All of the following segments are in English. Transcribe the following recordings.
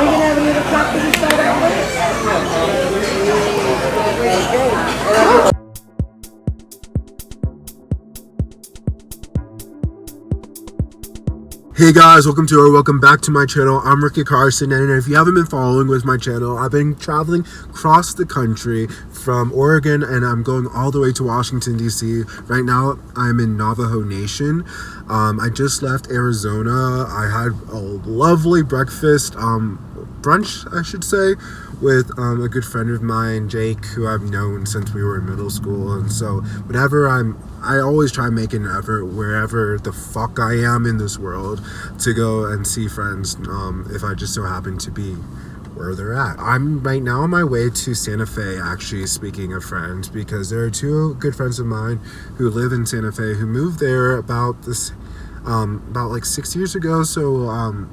we gonna have a little practice to start out with? Hey guys, welcome back to my channel. I'm Ricky Carson, and if you haven't been following with my channel, I've been traveling across the country from Oregon, and I'm going all the way to Washington DC. Right now I'm in Navajo Nation. I just left Arizona. I had a lovely breakfast, brunch I should say, with a good friend of mine, Jake, who I've known since we were in middle school. And so whenever I always try and make an effort wherever the fuck I am in this world to go and see friends, if I just so happen to be where they're at. I'm right now on my way to Santa Fe, actually, speaking of friends, because there are two good friends of mine who live in Santa Fe who moved there about like 6 years ago. So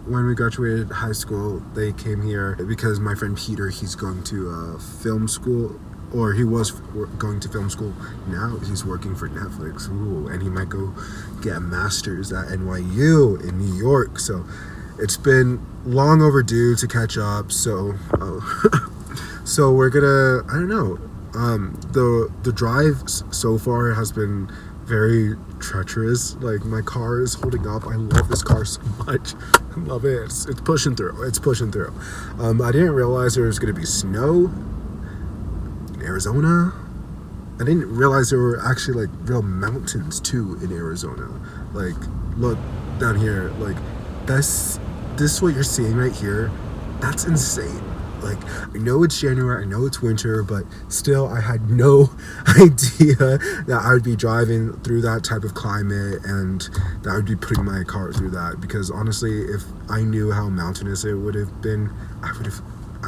when we graduated high school, they came here because my friend Peter, he's going to film school, or he was going to film school. Now he's working for Netflix. Ooh, and he might go get a master's at NYU in New York. So it's been long overdue to catch up. So so we're gonna, I don't know, the drive so far has been very treacherous. Like, my car is holding up. I love this car so much. I love it. It's pushing through. I didn't realize there was gonna be snow in Arizona. I didn't realize there were actually like real mountains too in Arizona. Like, look down here. Like, this what you're seeing right here, that's insane. Like, I know it's January, I know it's winter, but still, I had no idea that I would be driving through that type of climate and that I would be putting my car through that. Because honestly, if I knew how mountainous it would have been, I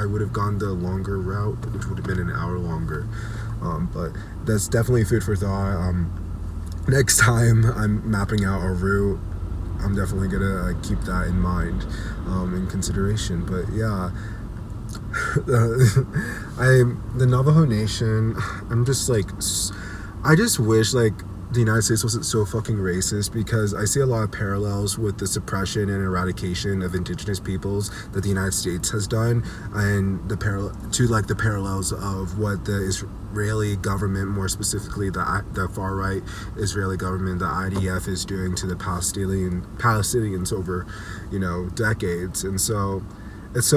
would have gone the longer route, which would have been an hour longer. But that's definitely food for thought. Next time I'm mapping out a route, I'm definitely gonna keep that in mind, in consideration. But yeah, the Navajo Nation, I'm just like, I just wish like the United States wasn't so fucking racist, because I see a lot of parallels with the suppression and eradication of indigenous peoples that the United States has done, and the parallels of what the Israeli government, more specifically the far right Israeli government, the IDF, is doing to the Palestinians over, decades. And so it's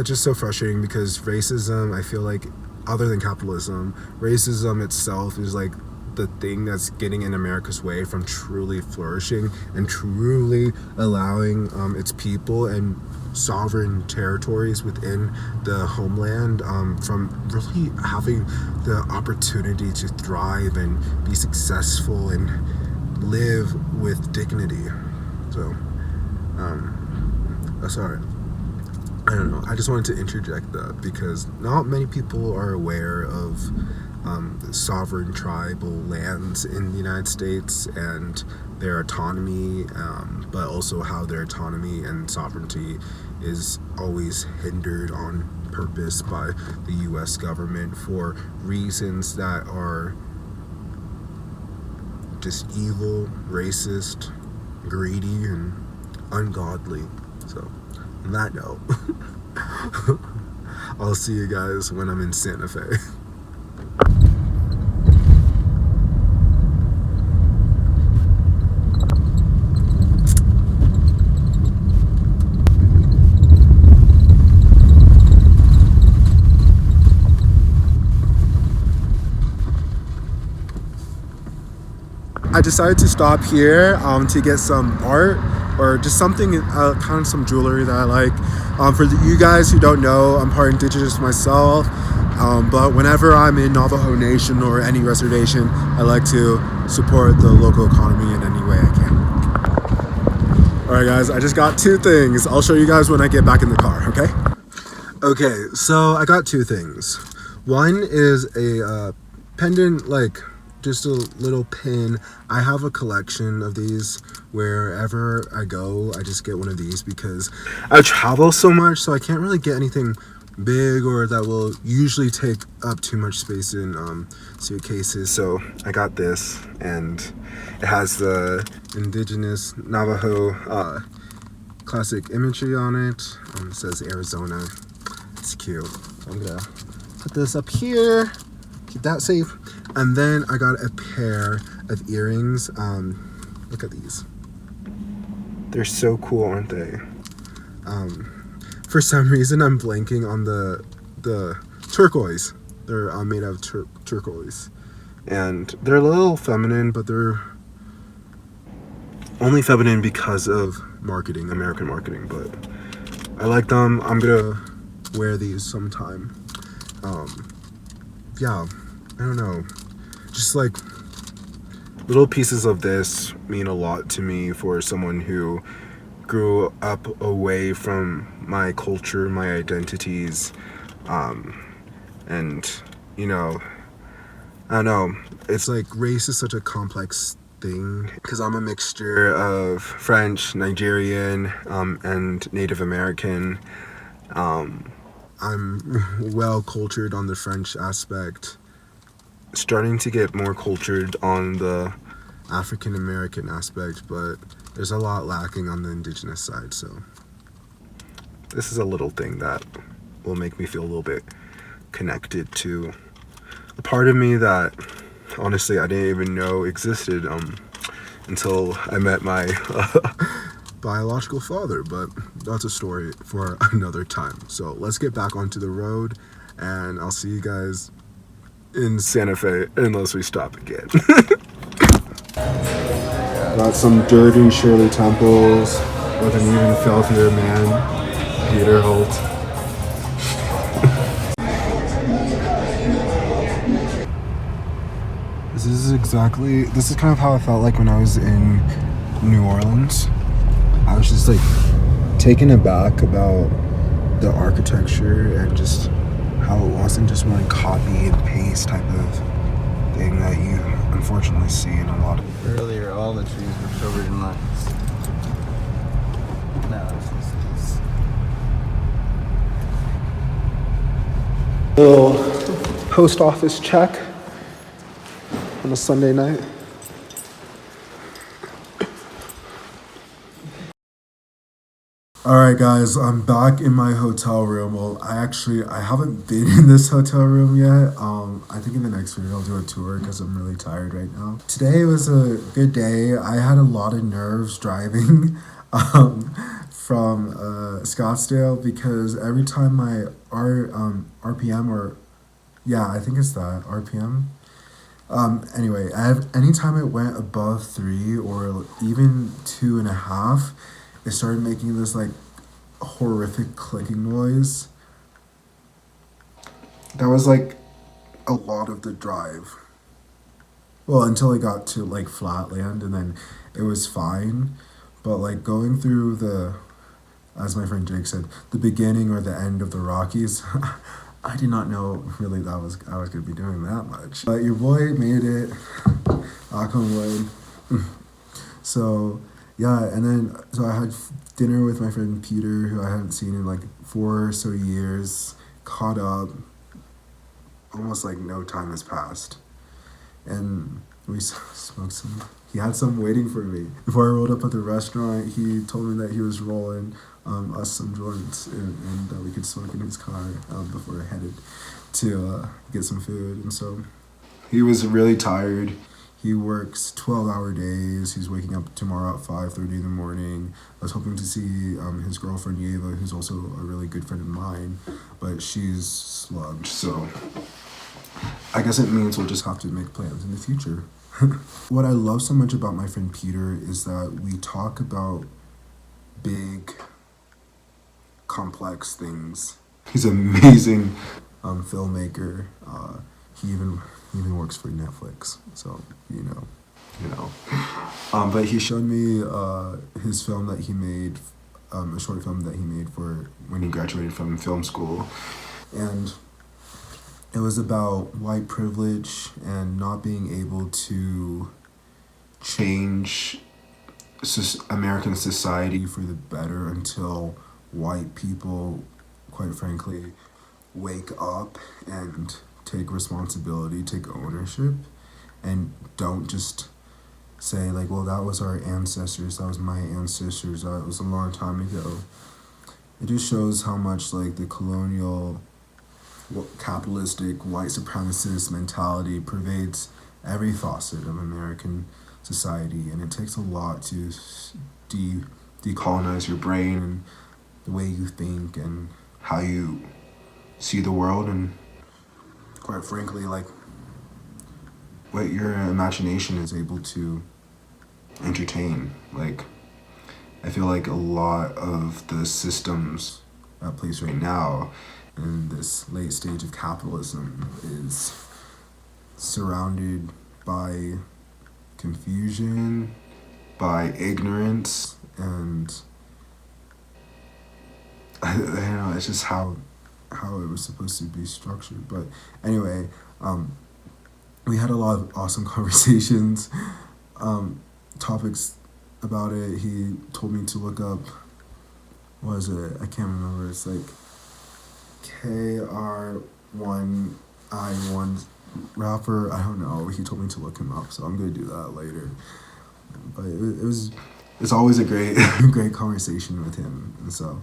just so frustrating, because racism, I feel like, other than capitalism, racism itself is like the thing that's getting in America's way from truly flourishing and truly allowing its people and sovereign territories within the homeland from really having the opportunity to thrive and be successful and live with dignity. So sorry, I don't know, I just wanted to interject that, because not many people are aware of sovereign tribal lands in the United States and their autonomy, but also how their autonomy and sovereignty is always hindered on purpose by the US government for reasons that are just evil, racist, greedy, and ungodly. So on that note, I'll see you guys when I'm in Santa Fe. I decided to stop here to get some art, or just something, kind of some jewelry that I like. For you guys who don't know, I'm part indigenous myself, but whenever I'm in Navajo Nation or any reservation, I like to support the local economy in any way I can. Alright guys, I just got two things. I'll show you guys when I get back in the car, okay? Okay, so I got two things. One is a pendant, like just a little pin. I have a collection of these. Wherever I go, I just get one of these, because I travel so much, so I can't really get anything big or that will usually take up too much space in suitcases. So I got this, and it has the indigenous Navajo classic imagery on it. It says Arizona. It's cute. I'm gonna put this up here, keep that safe. And then I got a pair of earrings. Look at these. They're so cool, aren't they? For some reason, I'm blanking on the turquoise. They're made of turquoise. And they're a little feminine, but they're only feminine because of marketing, American marketing. But I like them. I'm gonna wear these sometime. Yeah, I don't know. Just like little pieces of this mean a lot to me for someone who grew up away from my culture, my identities, and you know, I don't know. It's like race is such a complex thing because I'm a mixture of French, Nigerian, and Native American. I'm well cultured on the French aspect, starting to get more cultured on the African American aspect, but there's a lot lacking on the indigenous side. So this is a little thing that will make me feel a little bit connected to a part of me that honestly I didn't even know existed until I met my biological father, but that's a story for another time. So let's get back onto the road, and I'll see you guys in Santa Fe unless we stop again. Got some dirty Shirley Temples with an even filthier man, Peter Holt. This is kind of how I felt like when I was in New Orleans. I was just like taken aback about the architecture and just how it wasn't just one copy and paste type of thing that you unfortunately see in a lot of. Earlier, all the trees were covered in lights. Now it's just Little post office check on a Sunday night. Alright guys, I'm back in my hotel room. Well, I haven't been in this hotel room yet. I think in the next video I'll do a tour because I'm really tired right now. Today was a good day. I had a lot of nerves driving from Scottsdale because every time my RPM, or yeah, I think it's that RPM. Anyway, anytime it went above 3 or even 2.5, it started making this like horrific clicking noise. That was like a lot of the drive. Well, until it got to like flat land, and then it was fine. But like going through the, as my friend Jake said, the beginning or the end of the Rockies, I did not know really I was gonna be doing that much. But your boy made it. Knock on wood. So yeah, and then so I had dinner with my friend Peter, who I hadn't seen in like 4 or so years. Caught up. Almost like no time has passed, and we smoked some. He had some waiting for me. Before I rolled up at the restaurant, he told me that he was rolling us some joints and that we could smoke in his car before I headed to get some food. And so he was really tired. He works 12-hour days. He's waking up tomorrow at 5:30 in the morning. I was hoping to see his girlfriend Yeva, who's also a really good friend of mine, but she's slugged. So I guess it means we'll just have to make plans in the future. What I love so much about my friend Peter is that we talk about big, complex things. He's an amazing filmmaker. He even works for Netflix, so you know. But he showed me his film that he made, a short film that he made for when he graduated from film school, and it was about white privilege and not being able to change American society for the better until white people, quite frankly, wake up and take responsibility, take ownership, and don't just say like, well, that was our ancestors, that was my ancestors, that was a long time ago. It just shows how much like the colonial, capitalistic, white supremacist mentality pervades every facet of American society, and it takes a lot to decolonize your brain and the way you think and how you see the world, and quite frankly, like what your imagination is able to entertain. Like, I feel like a lot of the systems at place right now in this late stage of capitalism is surrounded by confusion, by ignorance, and I don't know, it's just how it was supposed to be structured. But anyway, we had a lot of awesome conversations, topics about it. He told me to look up, what is it? I can't remember. It's like KR1I1 rapper. I don't know. He told me to look him up, so I'm gonna do that later. But it's always a great great conversation with him, and so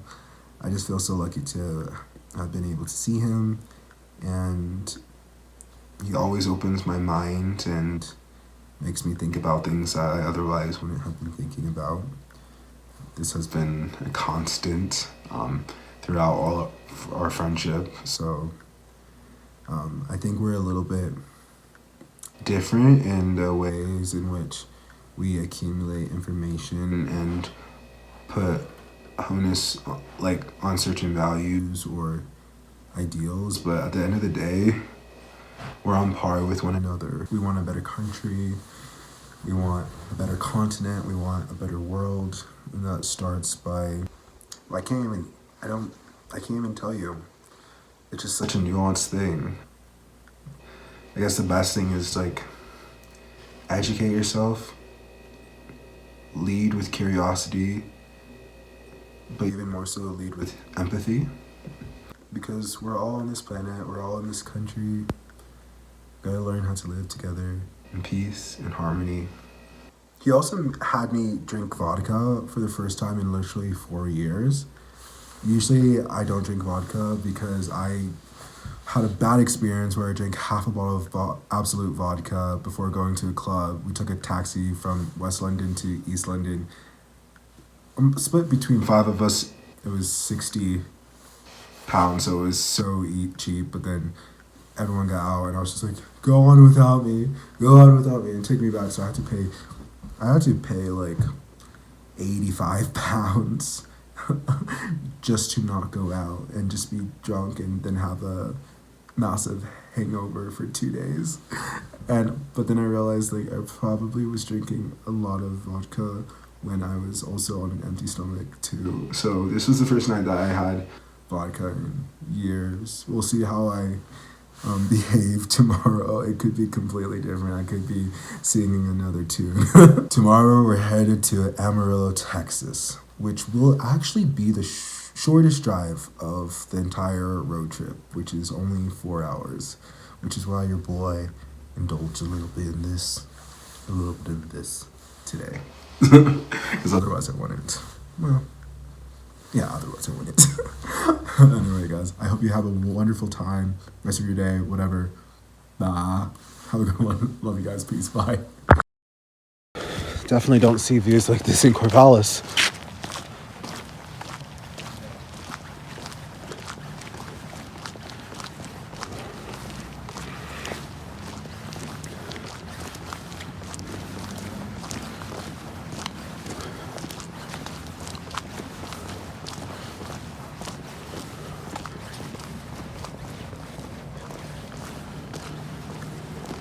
I just feel so lucky to have been able to see him, and he always opens my mind and makes me think about things that I otherwise wouldn't have been thinking about. This has been a constant throughout all of our friendship. So I think we're a little bit different in the ways in which we accumulate information and put onus like on certain values or ideals, but at the end of the day, we're on par with one another. We want a better country, we want a better continent, we want a better world, and that starts by, I can't even tell you. It's just such a nuanced thing. I guess the best thing is like educate yourself, lead with curiosity, but even more so lead with empathy, because we're all on this planet, we're all in this country. Gotta learn how to live together in peace and harmony. He also had me drink vodka for the first time in literally 4 years. Usually I don't drink vodka because I had a bad experience where I drank half a bottle of Absolute vodka before going to a club. We took a taxi from West London to East London. Split between 5 of us. It was £60, so it was so cheap, but then everyone got out and I was just like, go on without me, and take me back. So I had to pay like £85 just to not go out and just be drunk and then have a massive hangover for 2 days. But then I realized like I probably was drinking a lot of vodka when I was also on an empty stomach too. So this was the first night that I had vodka in years. We'll see how I behave tomorrow. It could be completely different. I could be singing another tune. Tomorrow we're headed to Amarillo, Texas, which will actually be the shortest drive of the entire road trip, which is only 4 hours, which is why your boy indulged a little bit of this today. Because otherwise I wouldn't. Well, yeah, otherwise I wouldn't. Anyway, guys, I hope you have a wonderful time, rest of your day, whatever. Have a good one. Love you guys. Peace. Bye. Definitely don't see views like this in Corvallis.